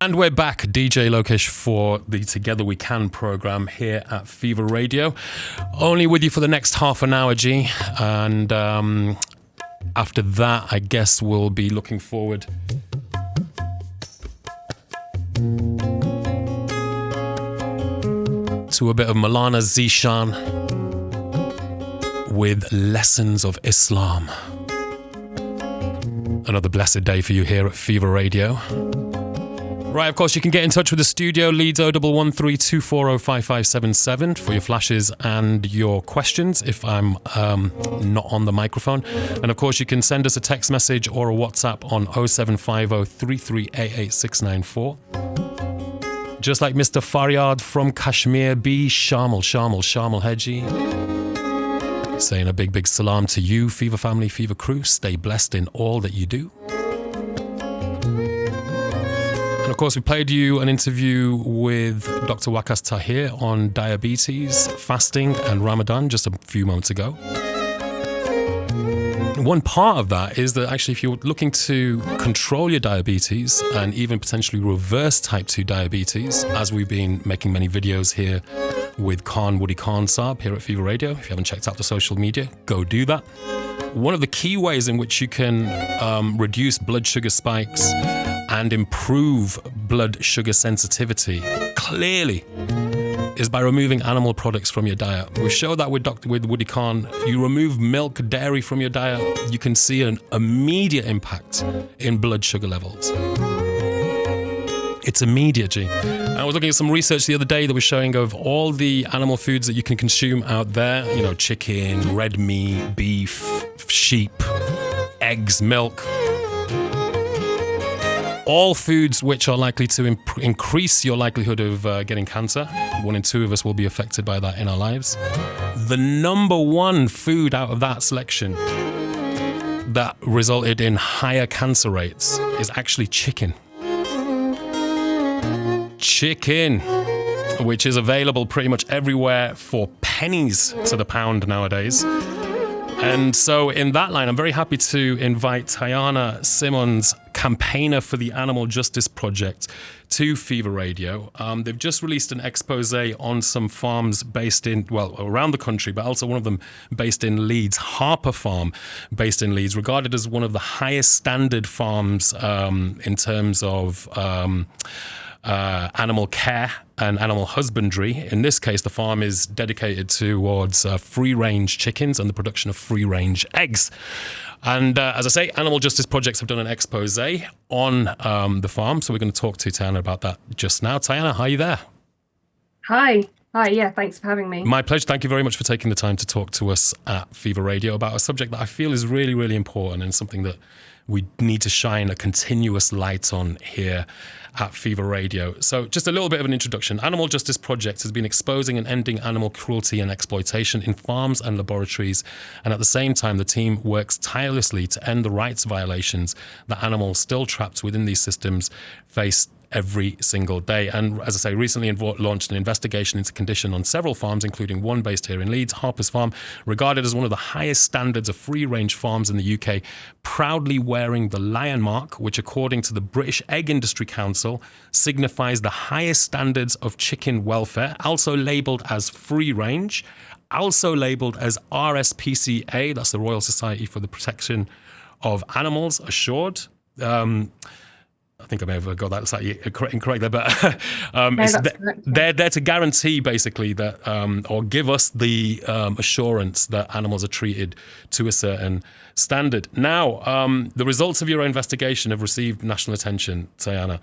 And we're back, DJ Lokesh, for the Together We Can program here at Fever Radio. Only with you for the next half an hour, G. And after that, I guess we'll be looking forward to a bit of Maulana Zishan with Lessons of Islam. Another blessed day for you here at Fever Radio. Right, of course, you can get in touch with the studio, Leeds 01132405577 for your flashes and your questions if I'm not on the microphone. And of course, you can send us a text message or a WhatsApp on 07503388694. Just like Mr. Faryad from Kashmir, B. Shamil Hedji, saying a big salam to you, Fever family, Fever crew. Stay blessed in all that you do. And of course, we played you an interview with Dr. Waqas Tahir on diabetes, fasting and Ramadan just a few moments ago. One part of that is that actually if you're looking to control your diabetes and even potentially reverse type 2 diabetes, as we've been making many videos here with Woody Khan Saab here at Fever Radio. If you haven't checked out the social media, go do that. One of the key ways in which you can reduce blood sugar spikes and improve blood sugar sensitivity clearly is by removing animal products from your diet. We showed that with Woody Khan. You remove milk, dairy from your diet, you can see an immediate impact in blood sugar levels. It's immediate, G. I was looking at some research the other day that was showing of all the animal foods that you can consume out there, you know, chicken, red meat, beef, sheep, eggs, milk. All foods which are likely to increase your likelihood of getting cancer. 1 in 2 of us will be affected by that in our lives. The number one food out of that selection that resulted in higher cancer rates is actually chicken. Chicken, which is available pretty much everywhere for pennies to the pound nowadays. And so in that line, I'm very happy to invite Tayana Simmons, campaigner for the Animal Justice Project, to Fever Radio. They've just released an expose on some farms based in, well, around the country, but also one of them based in Leeds, Harper Farm, based in Leeds, regarded as one of the highest standard farms in terms of animal care and animal husbandry. In this case, the farm is dedicated towards free-range chickens and the production of free-range eggs. And as I say, Animal Justice Projects have done an expose on the farm, so we're going to talk to Tayana about that just now. Tayana, are you there? Hi, yeah, thanks for having me. My pleasure. Thank you very much for taking the time to talk to us at Fever Radio about a subject that I feel is really, really important and something that we need to shine a continuous light on here at Fever Radio. So just a little bit of an introduction. Animal Justice Project has been exposing and ending animal cruelty and exploitation in farms and laboratories. And at the same time, the team works tirelessly to end the rights violations that animals still trapped within these systems face every single day. And as I say, recently launched an investigation into condition on several farms, including one based here in Leeds, Harper's Farm, regarded as one of the highest standards of free-range farms in the UK, proudly wearing the Lion Mark, which according to the British Egg Industry Council signifies the highest standards of chicken welfare, also labelled as free-range, also labelled as RSPCA, that's the Royal Society for the Protection of Animals, assured. I think I may have got that slightly incorrect there, but they're there to guarantee basically that, or give us the assurance that animals are treated to a certain standard. Now, the results of your investigation have received national attention, Tayana.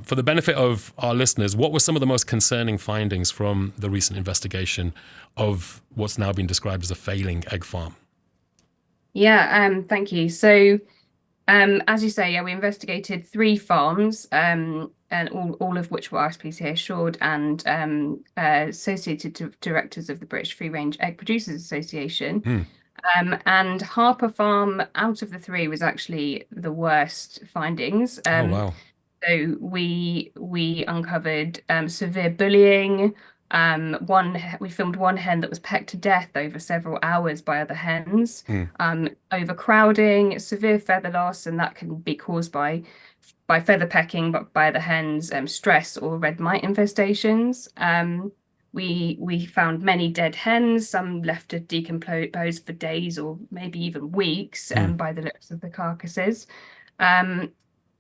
For the benefit of our listeners, what were some of the most concerning findings from the recent investigation of what's now been described as a failing egg farm? Yeah, thank you. So, as you say, we investigated 3 farms, and all of which were RSPCA assured and associated directors of the British Free Range Egg Producers Association. And Harper Farm, out of the 3, was actually the worst findings. Oh, wow. So we uncovered severe bullying, We filmed one hen that was pecked to death over several hours by other hens. Overcrowding, severe feather loss, and that can be caused by feather pecking, but by the hens, stress or red mite infestations. We found many dead hens, some left to decompose for days or maybe even weeks, by the looks of the carcasses.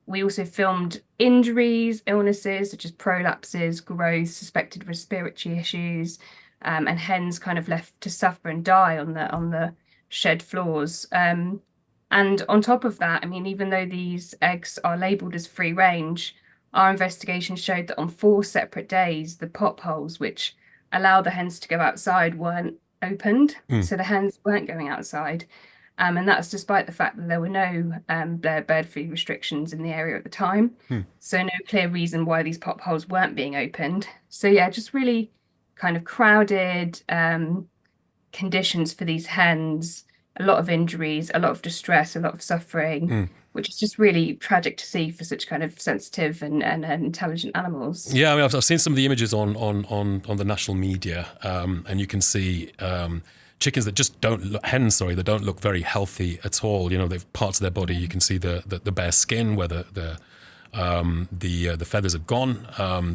We also filmed injuries, illnesses such as prolapses, growth, suspected respiratory issues, and hens kind of left to suffer and die on the shed floors. And on top of that, I mean, even though these eggs are labelled as free range, our investigation showed that on 4 separate days, the pop holes which allow the hens to go outside weren't opened. So the hens weren't going outside. And that's despite the fact that there were no bird flu restrictions in the area at the time. So no clear reason why these pop holes weren't being opened. So yeah, just really kind of crowded conditions for these hens, a lot of injuries, a lot of distress, a lot of suffering, which is just really tragic to see for such kind of sensitive and intelligent animals. Yeah, I mean, I've seen some of the images on the national media, and you can see chickens that just don't look, hens, sorry, that don't look very healthy at all. You know, they've parts of their body, you can see the bare skin where the feathers have gone.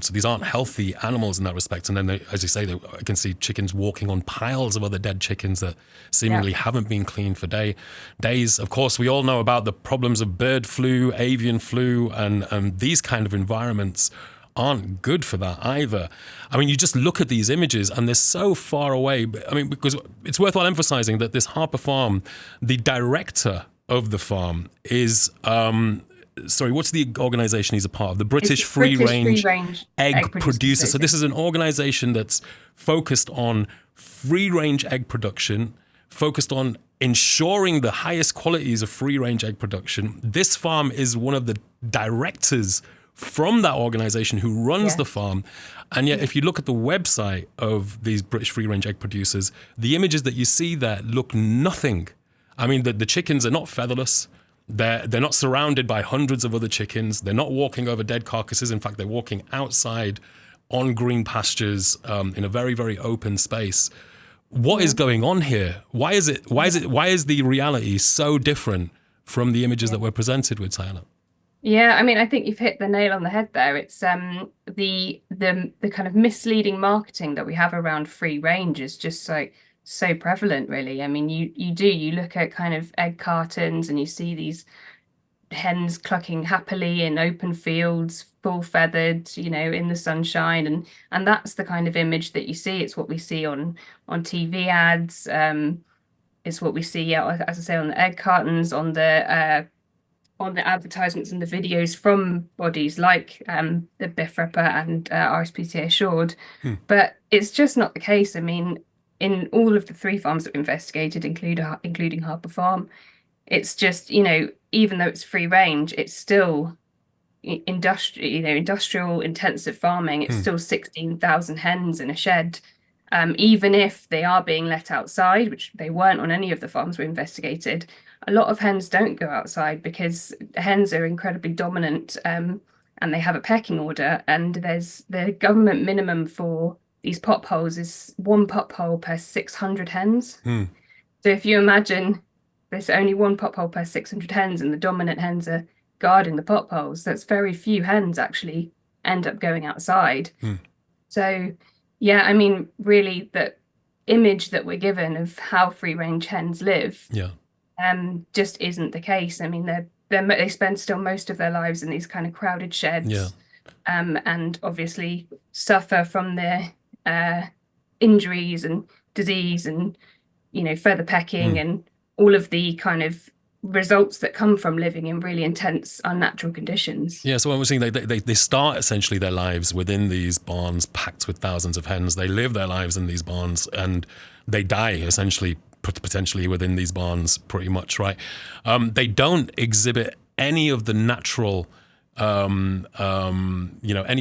So these aren't healthy animals in that respect. And then, as you say, I can see chickens walking on piles of other dead chickens that seemingly haven't been cleaned for days. Of course, we all know about the problems of bird flu, avian flu, and these kind of environments aren't good for that either. I mean, you just look at these images and they're so far away. I mean, because it's worthwhile emphasizing that this Harper farm, the director of the farm is... sorry, what's the organisation he's a part of? The British Free Range Egg Producer. So this is an organisation that's focused on free range egg production, focused on ensuring the highest qualities of free range egg production. This farm is one of the directors from that organisation who runs the farm. And yet, if you look at the website of these British Free Range Egg Producers, the images that you see there look nothing. I mean, the chickens are not featherless. They're not surrounded by hundreds of other chickens. They're not walking over dead carcasses. In fact, they're walking outside on green pastures in a very, very open space. What is going on here? Why is the reality so different from the images that we're presented with, Tayana? Yeah, I mean, I think you've hit the nail on the head there. It's the kind of misleading marketing that we have around free range is just so prevalent, really. I mean, you look at kind of egg cartons and you see these hens clucking happily in open fields, full feathered, you know, in the sunshine, and that's the kind of image that you see. It's what we see on TV ads. It's what we see, as I say, on the egg cartons, on the advertisements and the videos from bodies like the BFREPA and RSPCA Assured. But it's just not the case. I mean, in all of the 3 farms that we investigated, including Harper Farm, it's just, you know, even though it's free range, it's still industrial intensive farming. It's still 16,000 hens in a shed. Even if they are being let outside, which they weren't on any of the farms we investigated, a lot of hens don't go outside because hens are incredibly dominant, and they have a pecking order. And there's the government minimum for these pop holes is 1 pop hole per 600 hens. So if you imagine there's only 1 pop hole per 600 hens and the dominant hens are guarding the pop holes, that's very few hens actually end up going outside. So yeah, I mean, really the image that we're given of how free range hens live just isn't the case. I mean, they spend still most of their lives in these kind of crowded sheds, and obviously suffer from their injuries and disease and, you know, feather pecking and all of the kind of results that come from living in really intense, unnatural conditions. Yeah, so when we're saying they start essentially their lives within these barns packed with thousands of hens. They live their lives in these barns and they die essentially potentially within these barns pretty much, right? They don't exhibit any of the natural any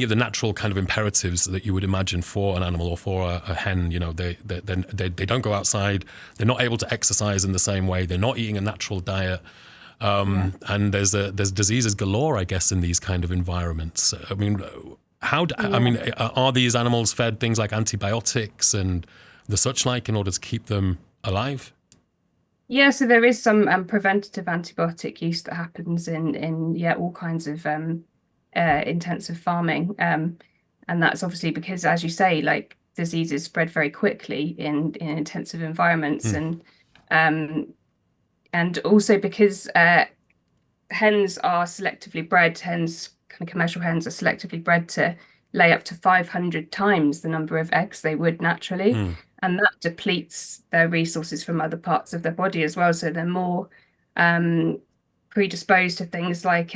of the natural kind of imperatives that you would imagine for an animal or for a hen. You know, they don't go outside. They're not able to exercise in the same way. They're not eating a natural diet. And there's diseases galore, I guess, in these kind of environments. I mean, I Yeah. mean, are these animals fed things like antibiotics and the such like in order to keep them alive? Yeah, so there is some preventative antibiotic use that happens in all kinds of intensive farming. And that's obviously because, as you say, like diseases spread very quickly in intensive environments, Mm, um, and also because hens are selectively bred, hens, kind of commercial hens, are selectively bred to lay up to 500 times the number of eggs they would naturally. mm, And that depletes their resources from other parts of their body as well. So they're more um, predisposed to things like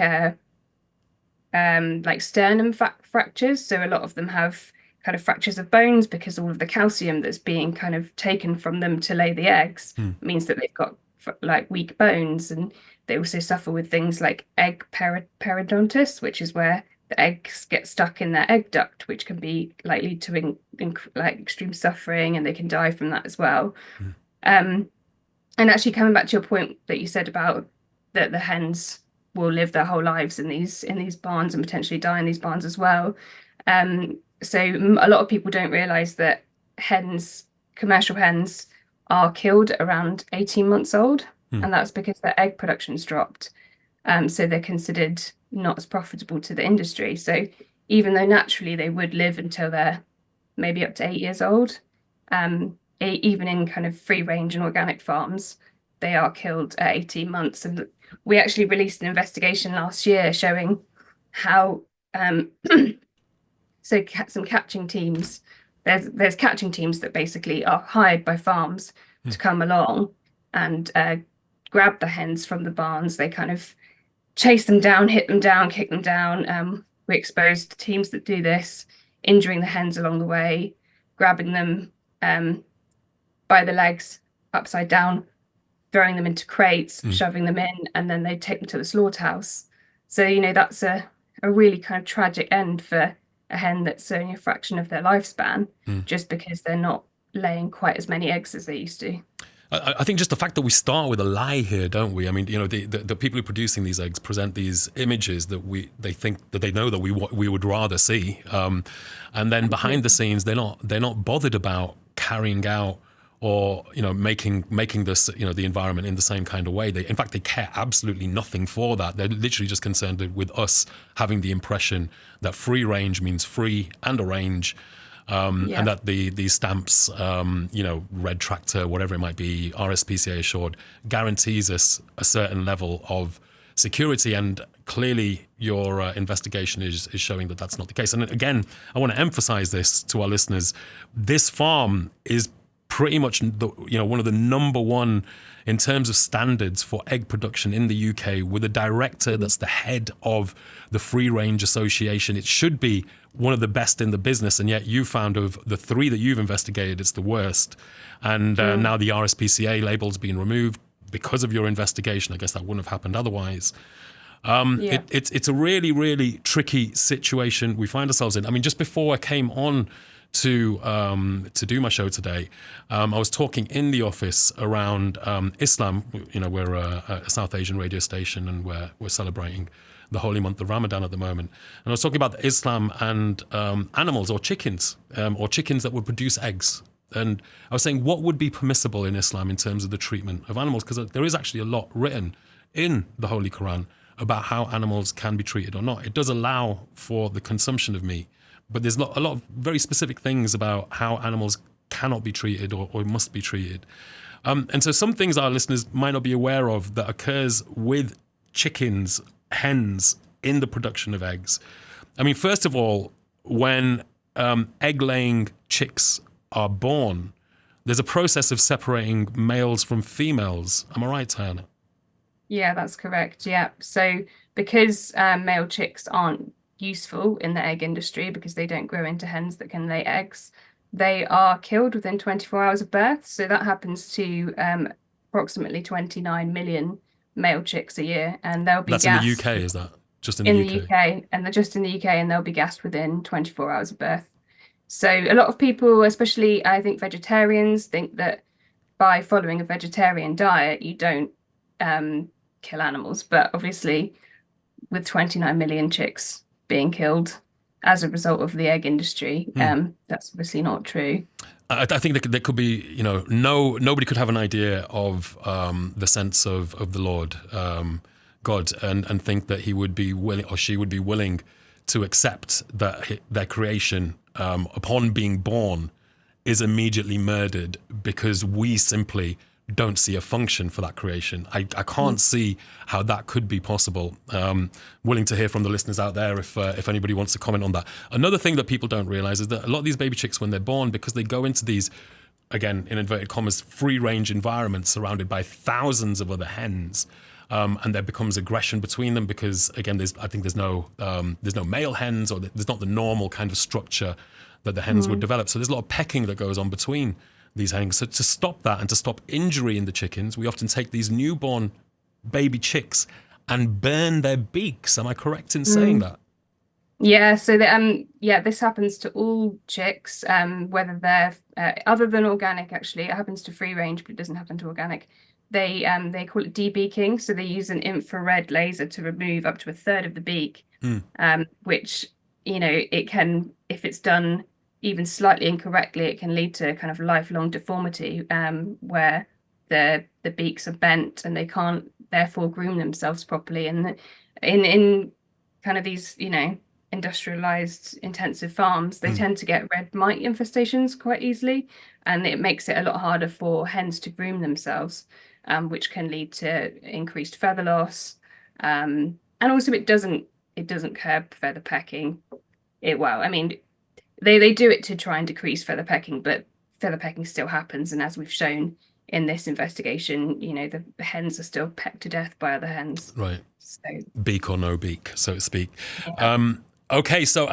sternum fractures. So a lot of them have kind of fractures of bones because all of the calcium that's being kind of taken from them to lay the eggs mm, means that they've got like weak bones, and they also suffer with things like egg periodontitis, which is where the eggs get stuck in their egg duct, which can be like lead to like extreme suffering, and they can die from that as well. mm, Um, and actually, coming back to your point that you said about that the hens will live their whole lives in these barns and potentially die in these barns as well. So a lot of people don't realize that hens, commercial hens, are killed around 18 months old, mm. and that's because their egg production's dropped. So they're considered not as profitable to the industry. So even though naturally they would live until they're maybe up to 8 years old, even in kind of free range and organic farms, they are killed at 18 months. And we actually released an investigation last year showing how some catching teams, there's catching teams that basically are hired by farms to come along and grab the hens from the barns. They kind of chase them down, hit them down, kick them down. We exposed teams that do this, injuring the hens along the way, grabbing them by the legs upside down, throwing them into crates, Mm. shoving them in, and then they take them to the slaughterhouse. So, that's a really kind of tragic end for a hen that's only a fraction of their lifespan, Mm. just because they're not laying quite as many eggs as they used to. I think just the fact that we start with a lie here, don't we? I mean, the people who are producing these eggs present these images that they think that they know that we would rather see, and then behind the scenes they're not bothered about carrying out or making this the environment in the same kind of way. In fact, they care absolutely nothing for that. They're literally just concerned with us having the impression that free range means free and a range. Yeah. And that these stamps, red tractor, whatever it might be, RSPCA assured, guarantees us a certain level of security. And clearly your investigation is showing that that's not the case. And again, I want to emphasize this to our listeners. This farm is pretty much one of the number one in terms of standards for egg production in the UK, with a director that's the head of the Free Range Association. It should be one of the best in the business, and yet you found of the three that you've investigated, it's the worst. And now the RSPCA label's been removed because of your investigation. I guess that wouldn't have happened otherwise. Yeah. It's a really, really tricky situation we find ourselves in. I mean, just before I came on to do my show today, I was talking in the office around Islam. We're a South Asian radio station, and we're celebrating the holy month of Ramadan at the moment. And I was talking about Islam and animals or chickens that would produce eggs. And I was saying, what would be permissible in Islam in terms of the treatment of animals? Because there is actually a lot written in the Holy Quran about how animals can be treated or not. It does allow for the consumption of meat, but there's a lot of very specific things about how animals cannot be treated or must be treated. And so some things our listeners might not be aware of that occurs with chickens, hens, in the production of eggs. I mean, first of all, when egg-laying chicks are born, there's a process of separating males from females. Am I right, Tayana? Yeah, that's correct. Yeah. So because male chicks aren't useful in the egg industry because they don't grow into hens that can lay eggs, they are killed within 24 hours of birth. So that happens to approximately 29 million male chicks a year, and they'll be That's in the gassed UK, is that? Just in in the the UK? UK, and they're just in the UK, and they'll be gassed within 24 hours of birth. So a lot of people, especially I think vegetarians, think that by following a vegetarian diet, you don't kill animals. But obviously, with 29 million chicks being killed, as a result of the egg industry. That's obviously not true. I think there could be, nobody could have an idea of the sense of the Lord, God, and think that he would be willing, or she would be willing, to accept that their creation, upon being born, is immediately murdered because we simply don't see a function for that creation. I can't see how that could be possible. Willing to hear from the listeners out there if anybody wants to comment on that. Another thing that people don't realize is that a lot of these baby chicks, when they're born, because they go into these, again, in inverted commas, free-range environments surrounded by thousands of other hens, and there becomes aggression between them because, again, there's no male hens, or there's not the normal kind of structure that the hens would develop. So there's a lot of pecking that goes on between these hens. So to stop that and to stop injury in the chickens, we often take these newborn baby chicks and burn their beaks. Am I correct in saying that? Yeah, so this happens to all chicks, whether they're other than organic. Actually, it happens to free range, but it doesn't happen to organic. They call it debeaking, so they use an infrared laser to remove up to a third of the beak, which, it can, if it's done even slightly incorrectly, it can lead to kind of lifelong deformity, where the beaks are bent and they can't therefore groom themselves properly. And in kind of these, industrialized intensive farms, they tend to get red mite infestations quite easily, and it makes it a lot harder for hens to groom themselves, which can lead to increased feather loss, and also it doesn't curb feather pecking. They do it to try and decrease feather pecking, but feather pecking still happens, and as we've shown in this investigation, the hens are still pecked to death by other hens. Right. So, beak or no beak, so to speak. Yeah. Okay, so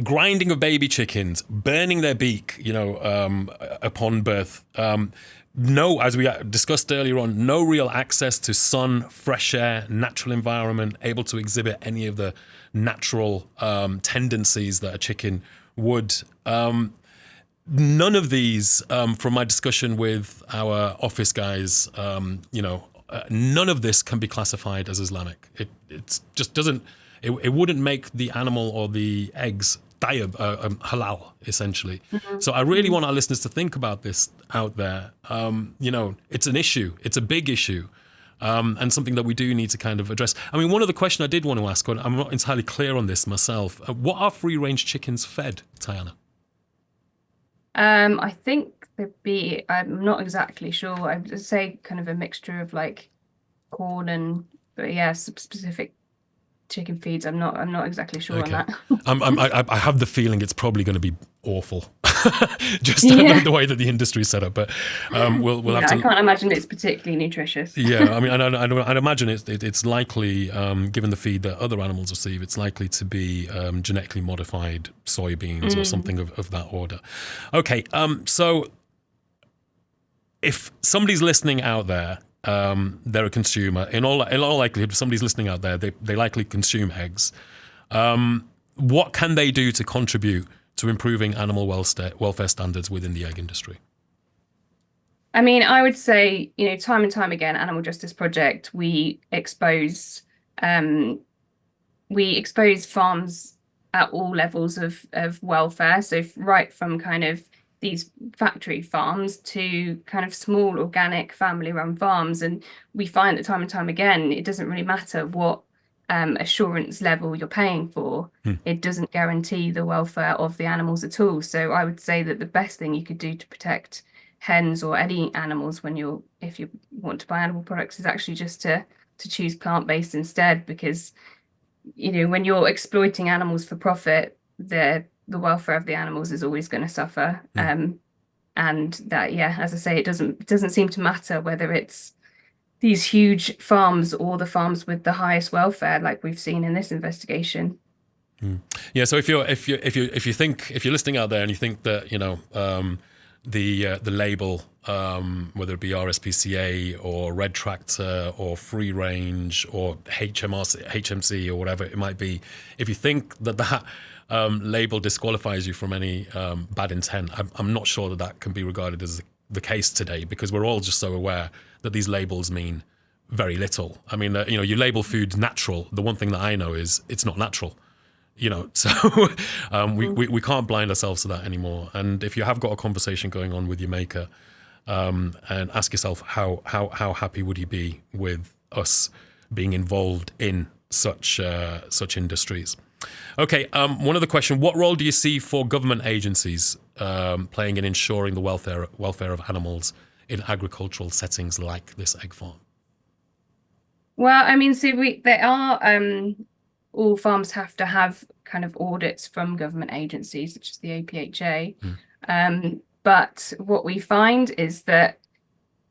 grinding of baby chickens, burning their beak, upon birth. No, as we discussed earlier on, no real access to sun, fresh air, natural environment, able to exhibit any of the natural tendencies that a chicken would. None of these, from my discussion with our office guys, none of this can be classified as Islamic. It just doesn't. It wouldn't make the animal or the eggs halal, essentially. So I really want our listeners to think about this out there. It's an issue. It's a big issue. And something that we do need to kind of address. I mean, one other question I did want to ask, and I'm not entirely clear on this myself. What are free-range chickens fed, Tayana? I think I'm not exactly sure. I would say kind of a mixture of like corn but yeah, specific chicken feeds. I'm not exactly sure on that. I have the feeling it's probably going to be awful, just the way that the industry's set up. But we'll have to. I can't imagine it's particularly nutritious. Yeah, I mean, I'd imagine it's likely, given the feed that other animals receive, it's likely to be genetically modified soybeans or something of that order. Okay, so if somebody's listening out there, they're a consumer. In all likelihood, if somebody's listening out there, they likely consume eggs. What can they do to contribute to improving animal welfare standards within the egg industry? I mean, I would say, time and time again, Animal Justice Project, we expose farms at all levels of welfare. So right from kind of these factory farms to kind of small organic family-run farms, and we find that time and time again, it doesn't really matter what assurance level you're paying for. It doesn't guarantee the welfare of the animals at all. So I would say that the best thing you could do to protect hens or any animals if you want to buy animal products is actually just to choose plant-based instead, because when you're exploiting animals for profit, the welfare of the animals is always going to suffer. And that, as I say, it doesn't seem to matter whether it's these huge farms or the farms with the highest welfare, like we've seen in this investigation. Yeah. So if you're listening out there and you think that the label, whether it be RSPCA or Red Tractor or Free Range or HMC or whatever it might be, if you think that label disqualifies you from any bad intent, I'm not sure that can be regarded as the case today, because we're all just so aware that these labels mean very little. I mean, you label food natural. The one thing that I know is it's not natural. So we can't blind ourselves to that anymore. And if you have got a conversation going on with your maker, and ask yourself how happy would you be with us being involved in such industries. Okay, one other question: what role do you see for government agencies playing in ensuring the welfare of animals in agricultural settings like this egg farm? Well, I mean, so there are all farms have to have kind of audits from government agencies, such as the APHA. But what we find is that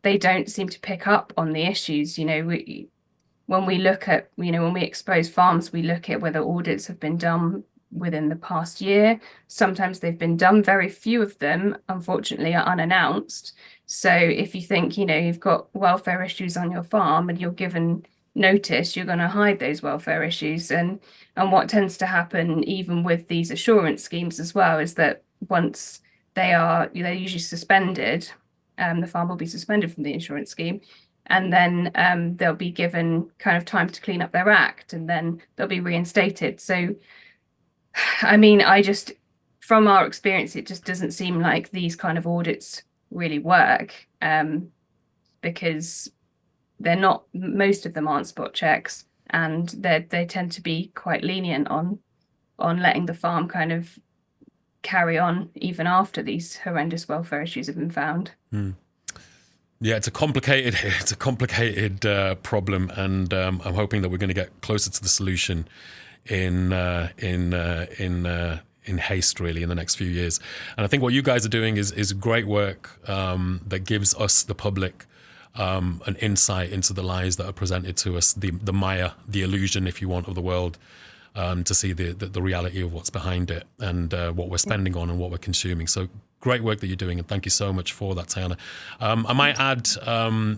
they don't seem to pick up on the issues. When we look at, when we expose farms, we look at whether audits have been done within the past year. Sometimes they've been done. Very few of them, unfortunately, are unannounced. So if you think, you've got welfare issues on your farm and you're given notice, you're going to hide those welfare issues. And what tends to happen, even with these assurance schemes as well, is that once they're usually suspended, the farm will be suspended from the insurance scheme, and then they'll be given kind of time to clean up their act, and then they'll be reinstated. So, I mean, from our experience, it just doesn't seem like these kind of audits really work, because most of them aren't spot checks, and they tend to be quite lenient on letting the farm kind of carry on even after these horrendous welfare issues have been found. Yeah, it's a complicated problem, and I'm hoping that we're going to get closer to the solution in haste, really, in the next few years. And I think what you guys are doing is great work that gives us, the public, an insight into the lies that are presented to us, the Maya, the illusion, if you want, of the world. To see the reality of what's behind it, and what we're spending on and what we're consuming. So great work that you're doing, and thank you so much for that, Tayana. I might add,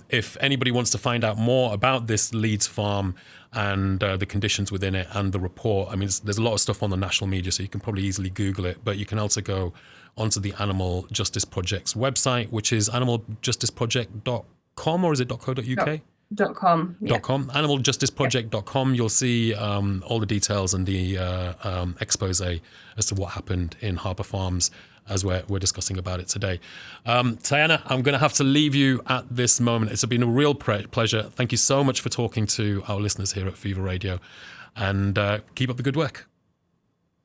if anybody wants to find out more about this Leeds farm and the conditions within it and the report, I mean, there's a lot of stuff on the national media, so you can probably easily Google it, but you can also go onto the Animal Justice Project's website, which is animaljusticeproject.com, or is it .co.uk? .com. Yeah. .com, animaljusticeproject.com. You'll see all the details and the expose as to what happened in Harper Farms as we're discussing about it today. Tayana, I'm going to have to leave you at this moment. It's been a real pleasure. Thank you so much for talking to our listeners here at Fever Radio, and keep up the good work.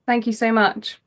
Thank you so much.